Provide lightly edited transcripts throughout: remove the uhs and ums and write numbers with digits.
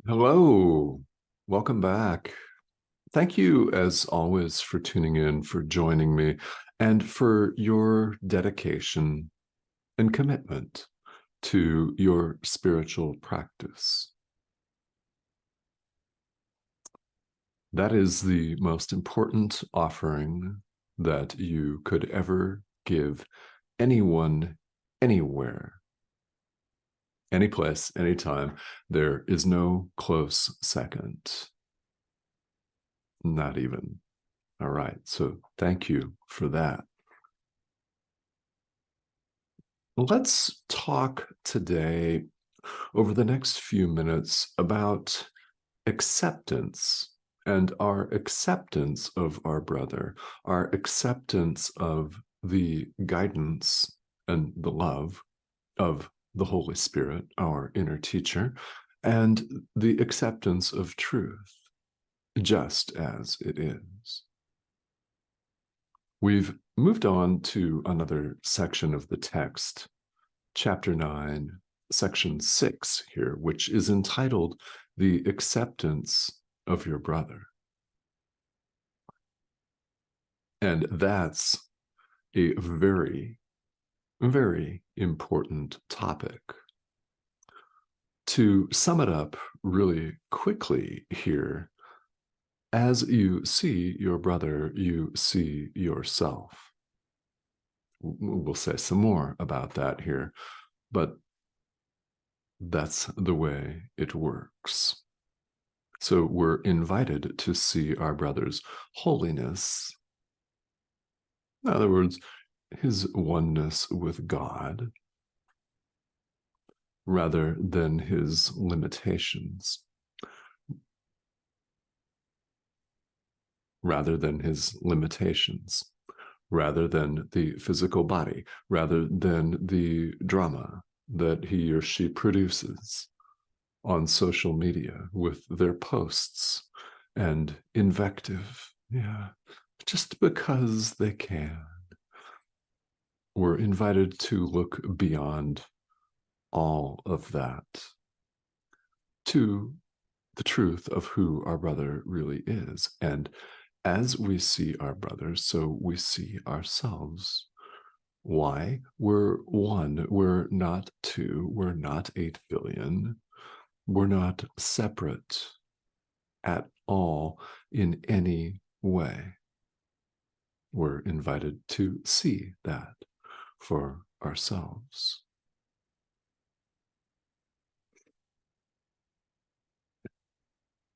Hello, welcome back. Thank you, as always, for tuning in, for joining me, and for your dedication and commitment to your spiritual practice. That is the most important offering that you could ever give anyone, anywhere, any place, anytime. There is no close second. Not even. All right. So thank you for that. Let's talk today over the next few minutes about acceptance and our acceptance of our brother, our acceptance of the guidance and the love of the Holy Spirit, our inner teacher, and the acceptance of truth, just as it is. We've moved on to another section of the text, chapter 9, section 6 here, which is entitled The Acceptance of Your Brother. And that's a very, very important topic. To sum it up really quickly here, as you see your brother, you see yourself. We'll say some more about that here, but that's the way it works. So we're invited to see our brother's holiness. In other words, his oneness with God, rather than his limitations, rather than the physical body, rather than the drama that he or she produces on social media with their posts and invective. Yeah, just because they can. We're invited to look beyond all of that to the truth of who our brother really is. And as we see our brother, so we see ourselves. Why? We're one. We're not two. We're not 8 billion. We're not separate at all in any way. We're invited to see that for ourselves.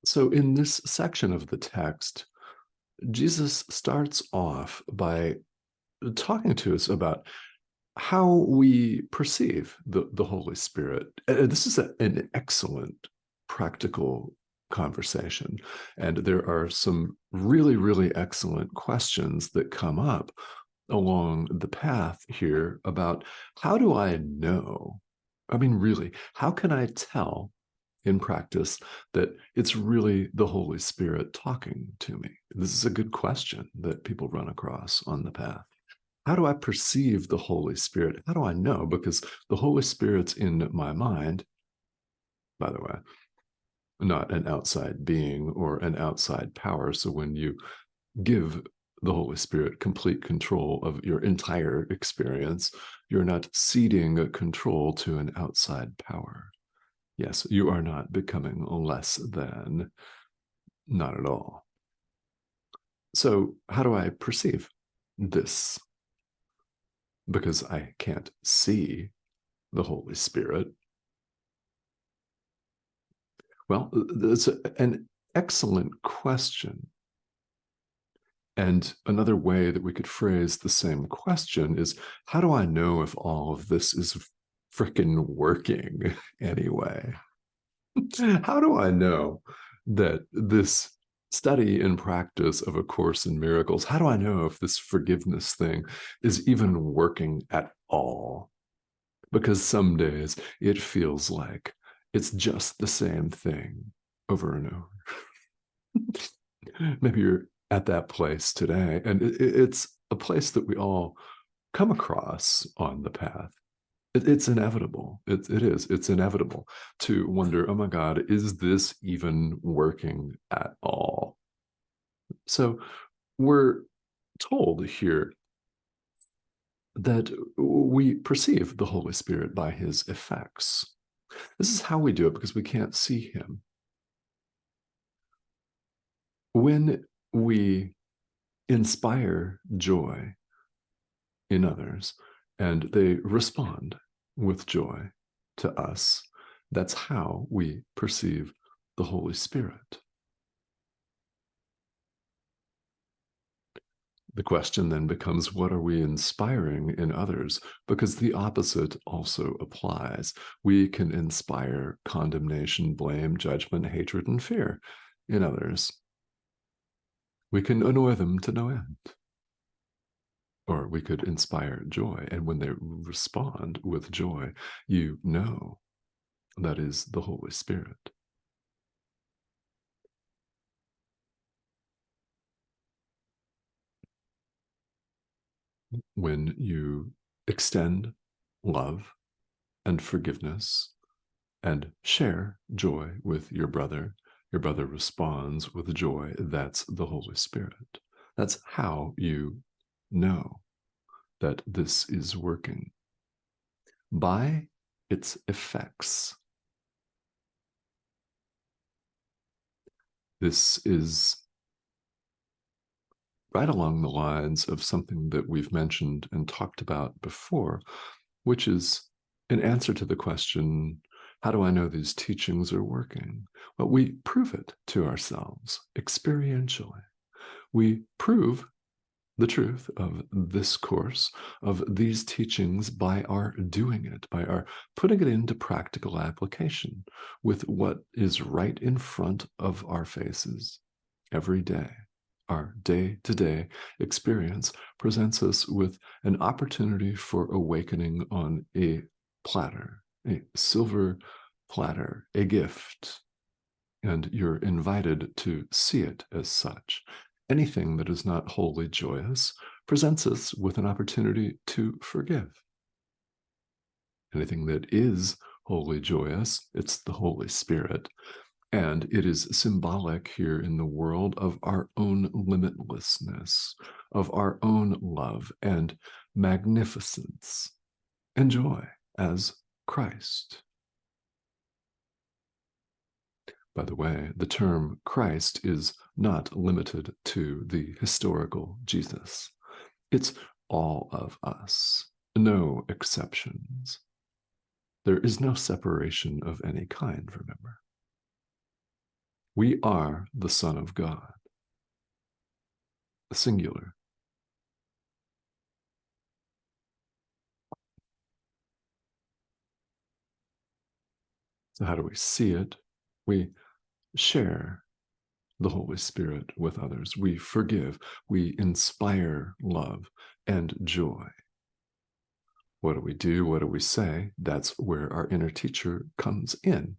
So in this section of the text, Jesus starts off by talking to us about how we perceive the Holy Spirit. This is an excellent practical conversation. And there are some really, really excellent questions that come up along the path here about how do I know? I mean, really, how can I tell in practice that it's really the Holy Spirit talking to me? This is a good question that people run across on the path. How do I perceive the Holy Spirit? How do I know? Because the Holy Spirit's in my mind, by the way, not an outside being or an outside power. So when you give the Holy Spirit complete control of your entire experience, you're not ceding control to an outside power. Yes, you are not becoming less than, not at all. So how do I perceive this? Because I can't see the Holy Spirit. Well, that's an excellent question. And another way that we could phrase the same question is, how do I know if all of this is freaking working anyway? How do I know that this study and practice of A Course in Miracles, how do I know if this forgiveness thing is even working at all? Because some days it feels like it's just the same thing over and over. Maybe you're at that place today, and it's a place that we all come across on the path. It's inevitable. It is. It's inevitable to wonder, oh my God, is this even working at all? So we're told here that we perceive the Holy Spirit by his effects. This is how we do it because we can't see him. When we inspire joy in others and they respond with joy to us, that's how we perceive the Holy Spirit. The question then becomes, what are we inspiring in others? Because the opposite also applies. We can inspire condemnation, blame, judgment, hatred, and fear in others. We can annoy them to no end. Or we could inspire joy. And when they respond with joy, you know that is the Holy Spirit. When you extend love and forgiveness and share joy with your brother responds with joy. That's the Holy Spirit. That's how you know that this is working, by its effects. This is right along the lines of something that we've mentioned and talked about before, which is an answer to the question, how do I know these teachings are working? Well, we prove it to ourselves experientially. We prove the truth of this course, of these teachings, by our doing it, by our putting it into practical application with what is right in front of our faces every day. Our day-to-day experience presents us with an opportunity for awakening on a platter, a silver platter, a gift, and you're invited to see it as such. Anything that is not wholly joyous presents us with an opportunity to forgive. Anything that is wholly joyous, it's the Holy Spirit, and it is symbolic here in the world of our own limitlessness, of our own love and magnificence and joy as Christ. By the way, the term Christ is not limited to the historical Jesus. It's all of us, no exceptions. There is no separation of any kind, remember. We are the Son of God, singular. So how do we see it? We share the Holy Spirit with others. We forgive. We inspire love and joy. What do we do? What do we say? That's where our inner teacher comes in.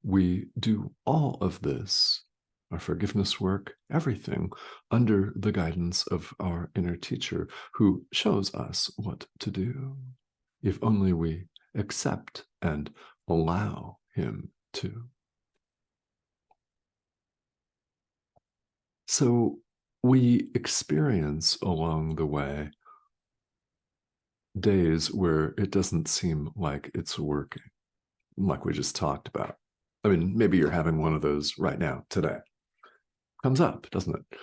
We do all of this, our forgiveness work, everything, under the guidance of our inner teacher who shows us what to do, if only we accept and allow him to. So we experience along the way days where it doesn't seem like it's working, like we just talked about. I mean, maybe you're having one of those right now, today. Comes up, doesn't it?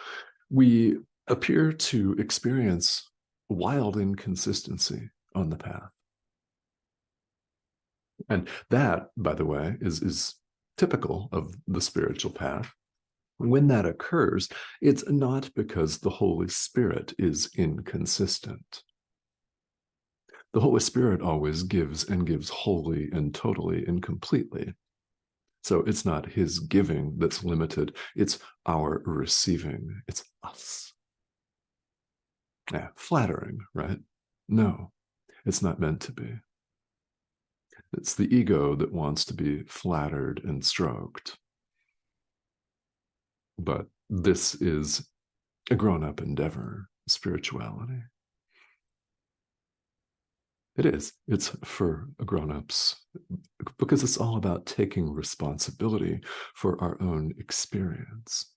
We appear to experience wild inconsistency on the path. And that, by the way, is typical of the spiritual path. When that occurs, it's not because the Holy Spirit is inconsistent. The Holy Spirit always gives, and gives wholly and totally and completely. So it's not his giving that's limited, it's our receiving. It's us. Yeah, flattering, right? No, it's not meant to be. It's the ego that wants to be flattered and stroked. But this is a grown-up endeavor, spirituality. It is. It's for grown-ups because it's all about taking responsibility for our own experience.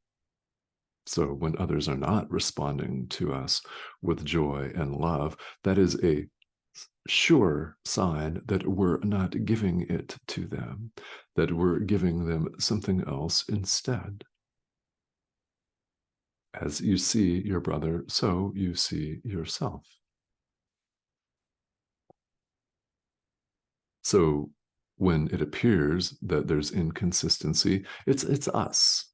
So when others are not responding to us with joy and love, that is a sure sign that we're not giving it to them, that we're giving them something else instead. As you see your brother, so you see yourself. So when it appears that there's inconsistency, it's us.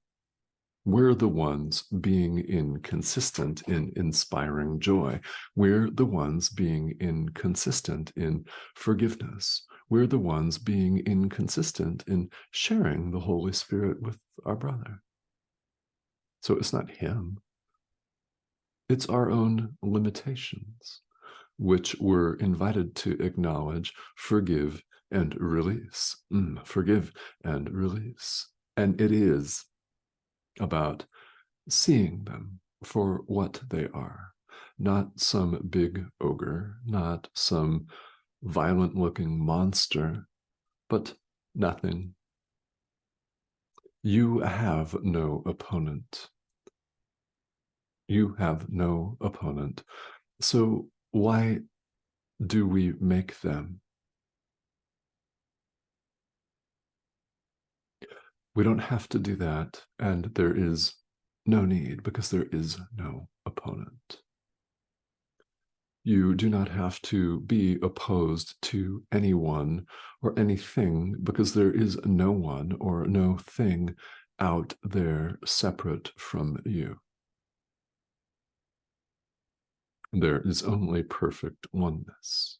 We're the ones being inconsistent in inspiring joy. We're the ones being inconsistent in forgiveness. We're the ones being inconsistent in sharing the Holy Spirit with our brother. So it's not him, it's our own limitations, which we're invited to acknowledge, forgive, and release. Forgive and release. And it is about seeing them for what they are, not some big ogre, not some violent looking monster, but nothing. You have no opponent. You have no opponent. So why do we make them? We don't have to do that, and there is no need because there is no opponent. You do not have to be opposed to anyone or anything because there is no one or no thing out there separate from you. There is only perfect oneness.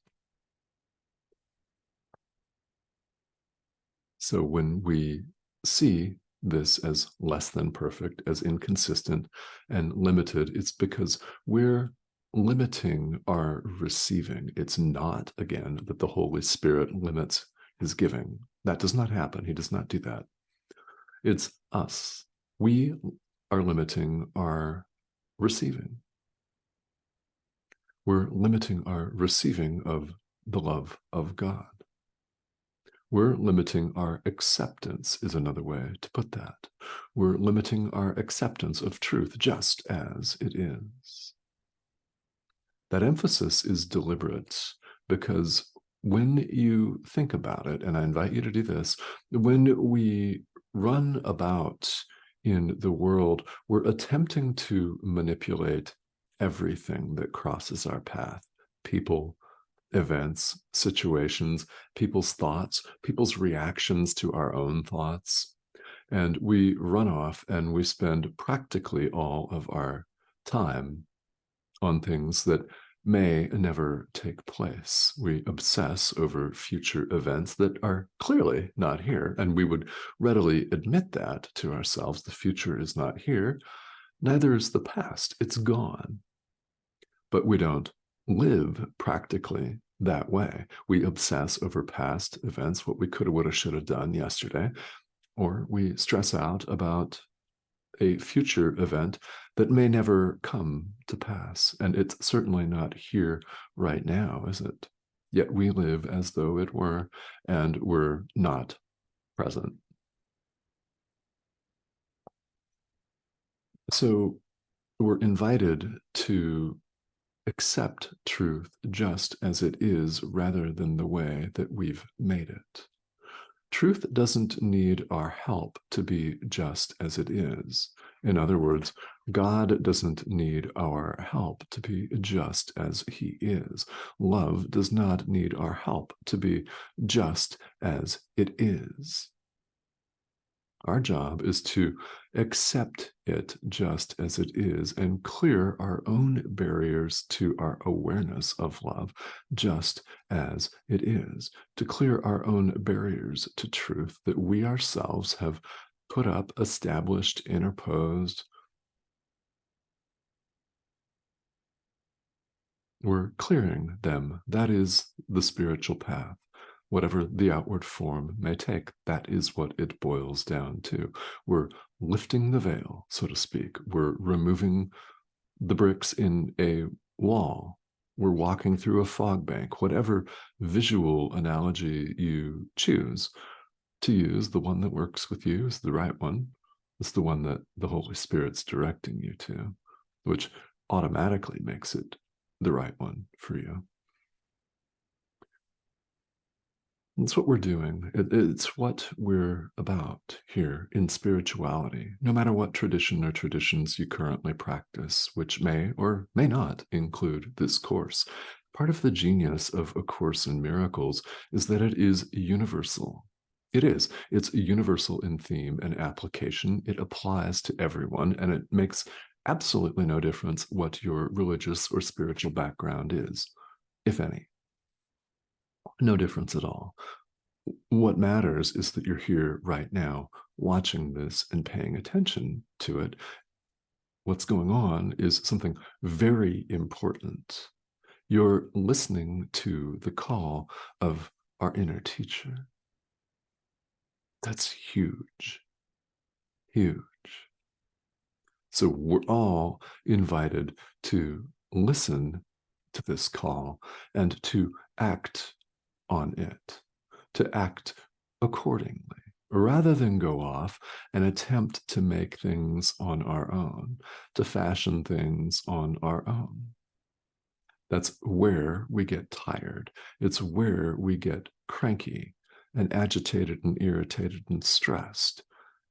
So when we see this as less than perfect, as inconsistent and limited, it's because we're limiting our receiving. It's not, again, that the Holy Spirit limits his giving. That does not happen. He does not do that. It's us. We are limiting our receiving. We're limiting our receiving of the love of God. We're limiting our acceptance, is another way to put that. We're limiting our acceptance of truth just as it is. That emphasis is deliberate because when you think about it, and I invite you to do this, when we run about in the world, we're attempting to manipulate everything that crosses our path, people, events, situations, people's thoughts, people's reactions to our own thoughts. And we run off and we spend practically all of our time on things that may never take place. We obsess over future events that are clearly not here. And we would readily admit that to ourselves. The future is not here. Neither is the past. It's gone. But we don't live practically that way. We obsess over past events, what we could have, would have, should have done yesterday, or we stress out about a future event that may never come to pass. And it's certainly not here right now, is it? Yet we live as though it were, and we're not present. So we're invited to accept truth just as it is rather than the way that we've made it. Truth doesn't need our help to be just as it is. In other words, God doesn't need our help to be just as he is. Love does not need our help to be just as it is. Our job is to accept it just as it is and clear our own barriers to our awareness of love just as it is, to clear our own barriers to truth that we ourselves have put up, established, interposed. We're clearing them. That is the spiritual path. Whatever the outward form may take, that is what it boils down to. We're lifting the veil, so to speak. We're removing the bricks in a wall we're walking through a fog bank, whatever visual analogy you choose to use, the one that works with you is the right one. It's the one that the Holy Spirit's directing you to, which automatically makes it the right one for you. It's what we're doing. It's what we're about here in spirituality, no matter what tradition or traditions you currently practice, which may or may not include this course. Part of the genius of A Course in Miracles is that it is universal. It is. It's universal in theme and application. It applies to everyone, and it makes absolutely no difference what your religious or spiritual background is, if any. No difference at all. What matters is that you're here right now watching this and paying attention to it. What's going on is something very important. You're listening to the call of our inner teacher. That's huge, huge. So we're all invited to listen to this call and to act on it, to act accordingly, rather than go off and attempt to make things on our own, to fashion things on our own. That's where we get tired. It's where we get cranky and agitated and irritated and stressed.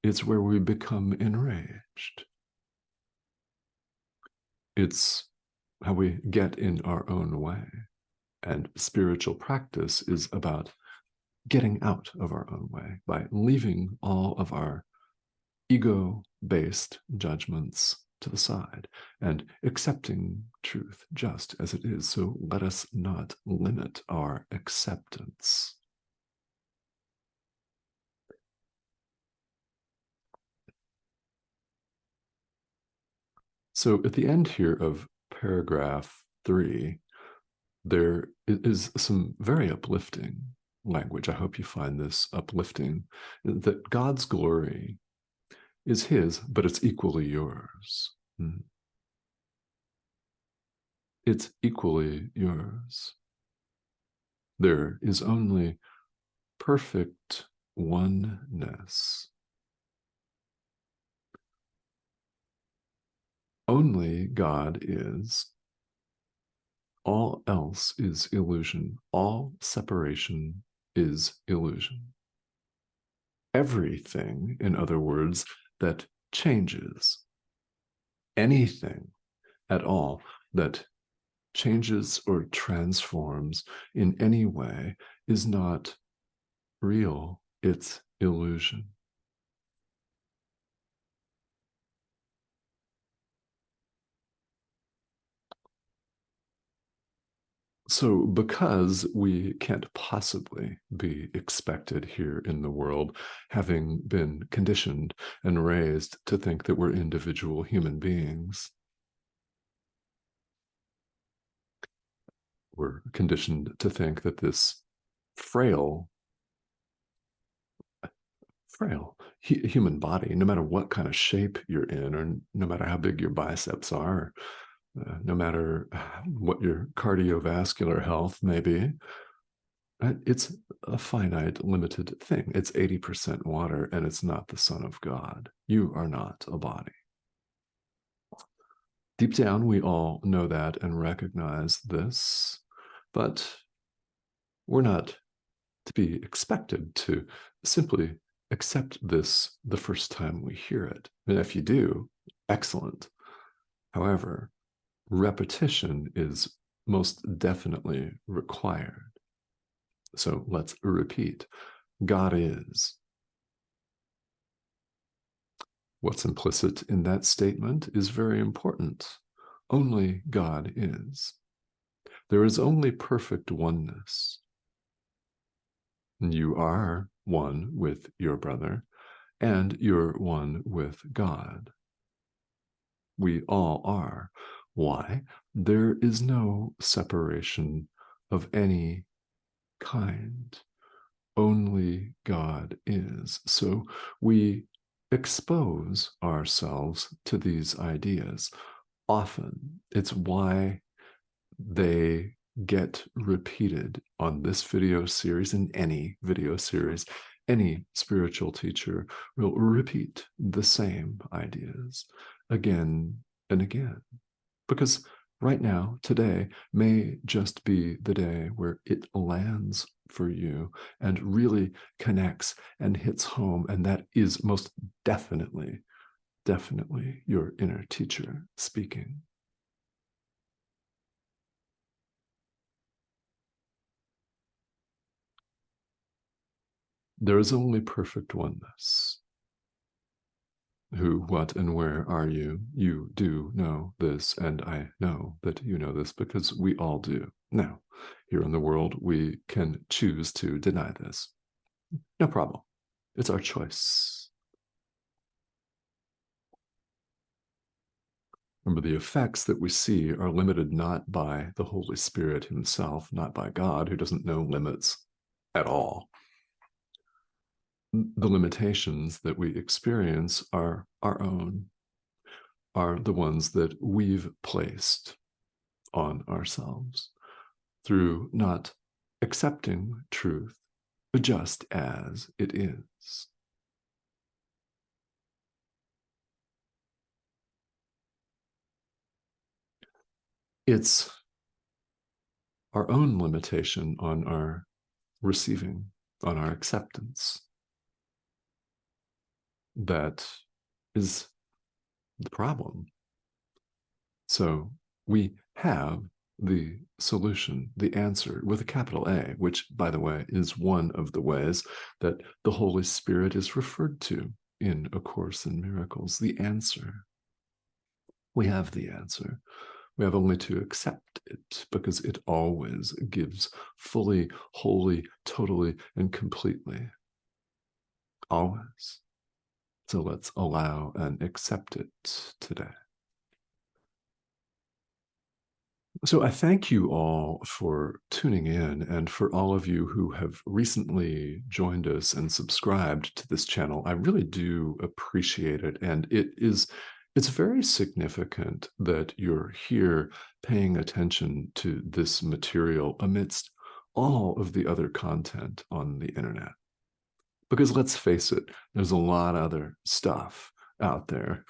It's where we become enraged. It's how we get in our own way. And spiritual practice is about getting out of our own way by leaving all of our ego-based judgments to the side and accepting truth just as it is. So let us not limit our acceptance. So at the end here of paragraph 3, there is some very uplifting language. I hope you find this uplifting, that God's glory is his, but it's equally yours. It's equally yours. There is only perfect oneness. Only God is. All else is illusion. All separation is illusion. Everything, in other words, that changes, anything at all that changes or transforms in any way is not real, it's illusion. So, because we can't possibly be expected here in the world, having been conditioned and raised to think that we're individual human beings, we're conditioned to think that this frail human body, no matter what kind of shape you're in, or no matter how big your biceps are, no matter what your cardiovascular health may be, it's a finite, limited thing. It's 80% water, and it's not the Son of God. You are not a body. Deep down, we all know that and recognize this, but we're not to be expected to simply accept this the first time we hear it. And if you do, excellent. However, repetition is most definitely required. So let's repeat. God is. What's implicit in that statement is very important. Only God is. There is only perfect oneness. You are one with your brother, and you're one with God. We all are. Why? There is no separation of any kind. Only God is. So we expose ourselves to these ideas often. It's why they get repeated on this video series, in any video series. Any spiritual teacher will repeat the same ideas again and again, because right now, today, may just be the day where it lands for you and really connects and hits home. And that is most definitely your inner teacher speaking. There is only perfect oneness. Who, what, and where are you? You do know this, and I know that you know this, because we all do. Now, here in the world, we can choose to deny this. No problem. It's our choice. Remember, the effects that we see are limited not by the Holy Spirit himself, not by God, who doesn't know limits at all. The limitations that we experience are our own, are the ones that we've placed on ourselves through not accepting truth just as it is. It's our own limitation on our receiving, on our acceptance, that is the problem. So we have the solution, the answer, with a capital A, which, by the way, is one of the ways that the Holy Spirit is referred to in A Course in Miracles. The answer. We have the answer. We have only to accept it, because it always gives fully, wholly, totally, and completely. Always. So let's allow and accept it today. So I thank you all for tuning in, and for all of you who have recently joined us and subscribed to this channel. I really do appreciate it, and it's very significant that you're here paying attention to this material amidst all of the other content on the internet. Because let's face it, there's a lot of other stuff out there.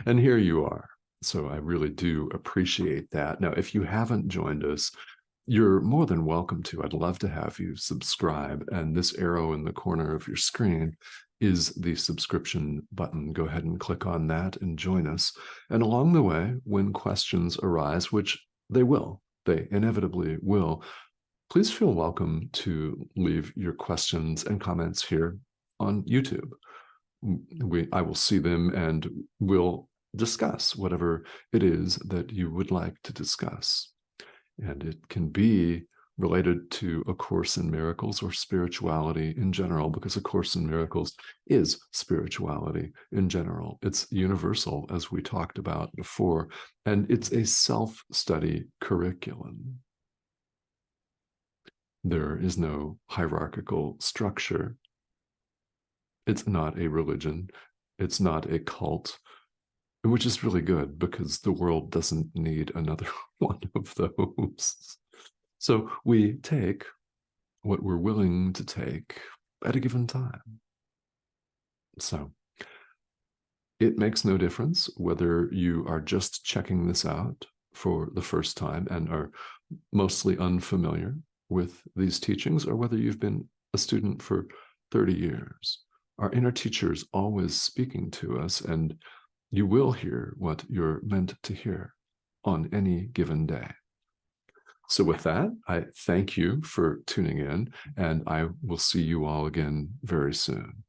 And here you are. So I really do appreciate that. Now, if you haven't joined us, you're more than welcome to. I'd love to have you subscribe. And this arrow in the corner of your screen is the subscription button. Go ahead and click on that and join us. And along the way, when questions arise, which they will, they inevitably will, please feel welcome to leave your questions and comments here on YouTube. I will see them, and we'll discuss whatever it is that you would like to discuss. And it can be related to A Course in Miracles or spirituality in general, because A Course in Miracles is spirituality in general. It's universal, as we talked about before, and it's a self-study curriculum. There is no hierarchical structure. It's not a religion. It's not a cult, which is really good, because the world doesn't need another one of those. So we take what we're willing to take at a given time. So it makes no difference whether you are just checking this out for the first time and are mostly unfamiliar with these teachings, or whether you've been a student for 30 years. Our inner teacher is always speaking to us, and you will hear what you're meant to hear on any given day. So with that, I thank you for tuning in, and I will see you all again very soon.